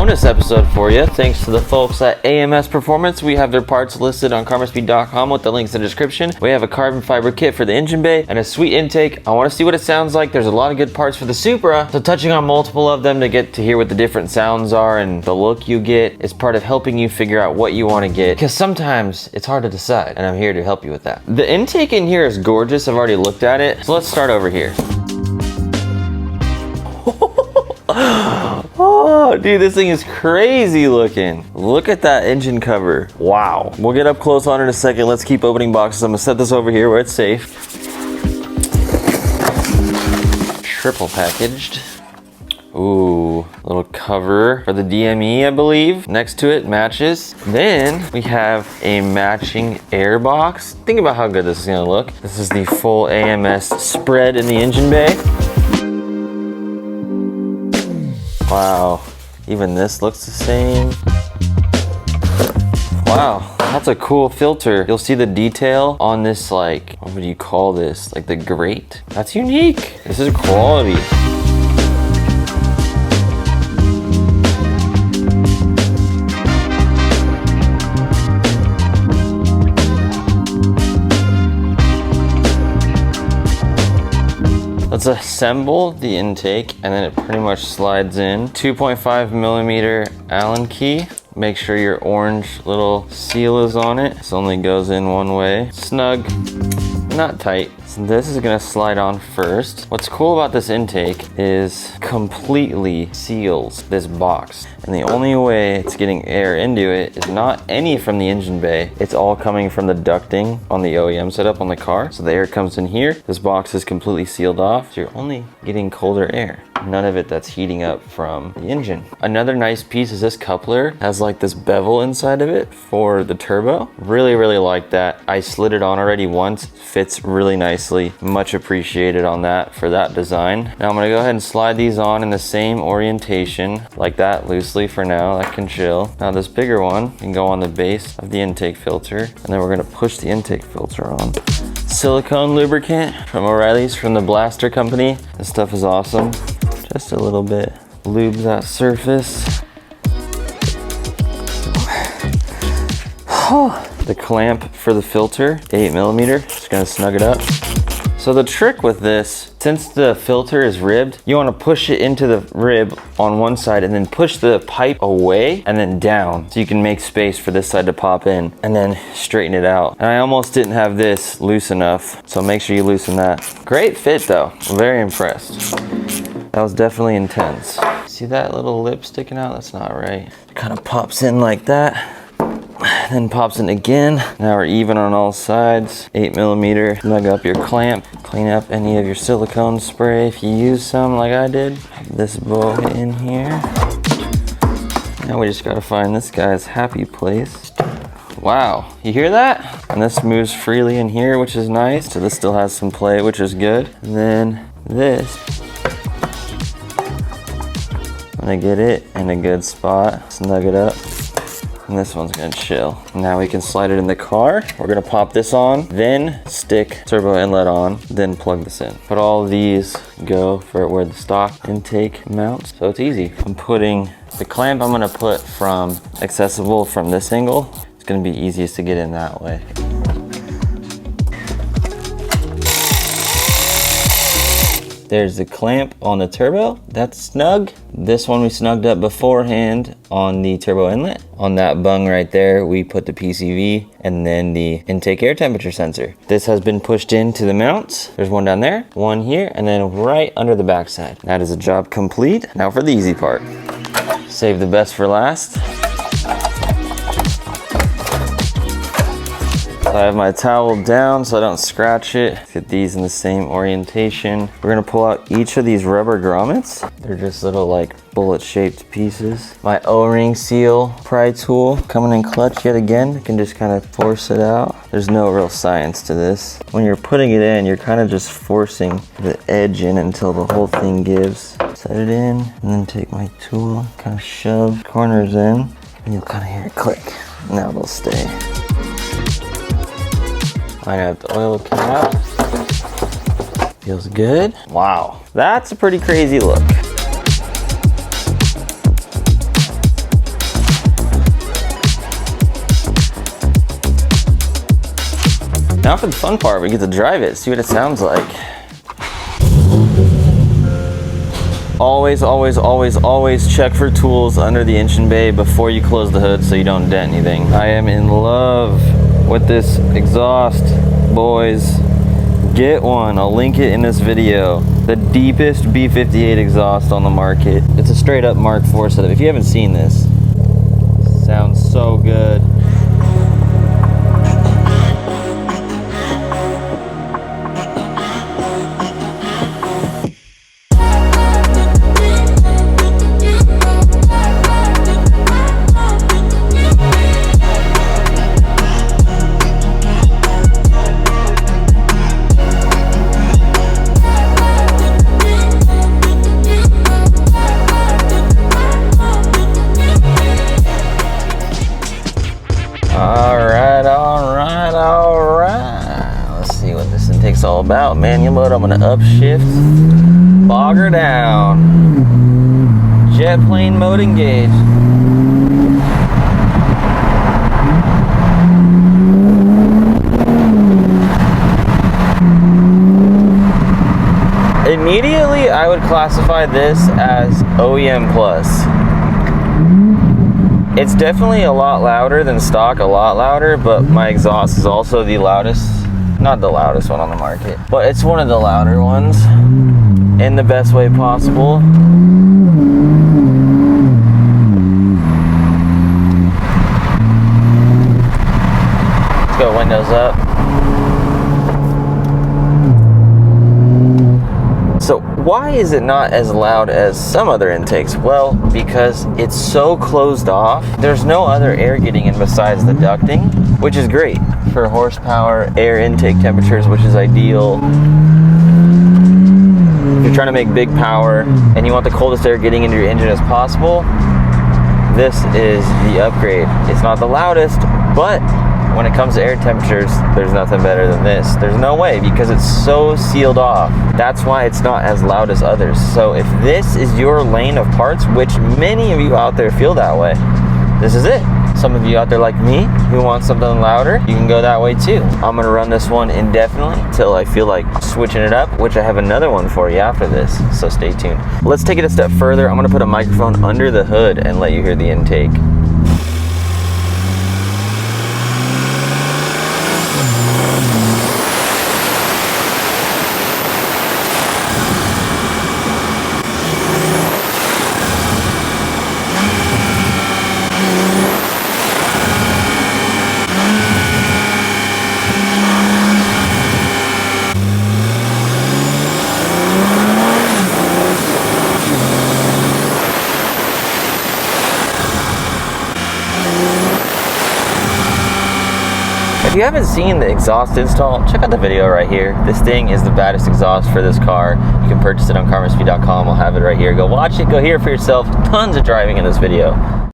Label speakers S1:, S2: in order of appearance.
S1: bonus episode for you. Thanks to the folks at AMS Performance. We have their parts listed on carmerspeed.com with the links in the description. We have a carbon fiber kit for the engine bay and a sweet intake. I want to see what it sounds like. There's a lot of good parts for the Supra, so touching on multiple of them to get to hear what the different sounds are and the look you get is part of helping you figure out what you want to get, because sometimes it's hard to decide, and I'm here to help you with that. The intake in here is gorgeous. I've already looked at it, so let's start over here. Oh, dude, this thing is crazy looking. Look at that engine cover. Wow. We'll get up close on it in a second. Let's keep opening boxes. I'm gonna set this over here where it's safe. Triple packaged. Ooh, little cover for the DME, I believe. Next to it matches. Then we have a matching air box. Think about how good this is gonna look. This is the full AMS spread in the engine bay. Wow, even this looks the same. Wow, that's a cool filter. You'll see the detail on this, like, what would you call this? Like the grate? That's unique. This is quality. Let's assemble the intake and then it pretty much slides in. 2.5 millimeter Allen key. Make sure your orange little seal is on it. This only goes in one way. Snug, not tight. So this is gonna slide on first. What's cool about this intake is completely seals this box. And the only way it's getting air into it is not any from the engine bay. It's all coming from the ducting on the OEM setup on the car. So the air comes in here. This box is completely sealed off. So you're only getting colder air. None of it that's heating up from the engine. Another nice piece is this coupler. Has like this bevel inside of it for the turbo. Really like that. I slid it on already once. Fits really nicely. Much appreciated on that for that design. Now I'm gonna go ahead and slide these on in the same orientation like that, loosely for now. That can chill. Now this bigger one can go on the base of the intake filter, and then we're gonna push the intake filter on. Silicone lubricant from O'Reilly's, from the Blaster company. This stuff is awesome. Just a little bit. Lube that surface. The clamp for the filter, 8 millimeter. Just gonna snug it up. So the trick with this, since the filter is ribbed, you want to push it into the rib on one side and then push the pipe away and then down so you can make space for this side to pop in and then straighten it out. And I almost didn't have this loose enough, so make sure you loosen that. Great fit though, I'm very impressed. That was definitely intense. See that little lip sticking out? That's not right. It kind of pops in like that. Then pops in again. Now we're even on all sides. 8 millimeter. Snug up your clamp. Clean up any of your silicone spray if you use some like I did. This bow in here. Now we just gotta find this guy's happy place. Wow, you hear that? And this moves freely in here, which is nice. So this still has some play, which is good. And then this. I'm gonna get it in a good spot. Snug it up. And this one's gonna chill. Now we can slide it in the car. We're gonna pop this on, then stick turbo inlet on, then plug this in. But all of these go for where the stock intake mounts, so it's easy. I'm putting the clamp I'm gonna put from accessible from this angle. It's gonna be easiest to get in that way. There's the clamp on the turbo, that's snug. This one we snugged up beforehand on the turbo inlet. On that bung right there, we put the PCV and then the intake air temperature sensor. This has been pushed into the mounts. There's one down there, one here, and then right under the backside. That is a job complete. Now for the easy part. Save the best for last. I have my towel down so I don't scratch it. Get these in the same orientation. We're gonna pull out each of these rubber grommets. They're just little like bullet shaped pieces. My O-ring seal pry tool coming in clutch yet again. I can just kind of force it out. There's no real science to this. When you're putting it in, you're kind of just forcing the edge in until the whole thing gives. Set it in and then take my tool, kind of shove corners in, and you'll kind of hear it click. Now they'll stay. I got the oil cap. Feels good. Wow, that's a pretty crazy look. Not for the fun part, we get to drive it, see what it sounds like. Always, always, always, always check for tools under the engine bay before you close the hood so you don't dent anything. I am in love with this exhaust, boys. Get one, I'll link it in this video. The deepest B58 exhaust on the market. It's a straight up Mark IV setup. If you haven't seen this, sounds so good. Let's see what this intake's all about. Manual mode, I'm gonna upshift, bogger down. Jet plane mode engaged. Immediately, I would classify this as OEM plus. It's definitely a lot louder than stock, a lot louder, but my exhaust is also the loudest, not the loudest one on the market, but it's one of the louder ones in the best way possible. Let's go windows up. So why is it not as loud as some other intakes? Well, because it's so closed off. There's no other air getting in besides the ducting, which is great for horsepower, air intake temperatures, which is ideal. If you're trying to make big power and you want the coldest air getting into your engine as possible, this is the upgrade. It's not the loudest, but when it comes to air temperatures, there's nothing better than this. There's no way, because it's so sealed off. That's why it's not as loud as others. So if this is your lane of parts, which many of you out there feel that way, this is it. Some of you out there like me who want something louder, you can go that way too. I'm gonna run this one indefinitely until I feel like switching it up, which I have another one for you after this, so stay tuned. Let's take it a step further. I'm gonna put a microphone under the hood and let you hear the intake. If you haven't seen the exhaust install, check out the video right here. This thing is the baddest exhaust for this car. You can purchase it on carmerspeed.com. I'll have it right here. Go watch it, go hear it for yourself. Tons of driving in this video.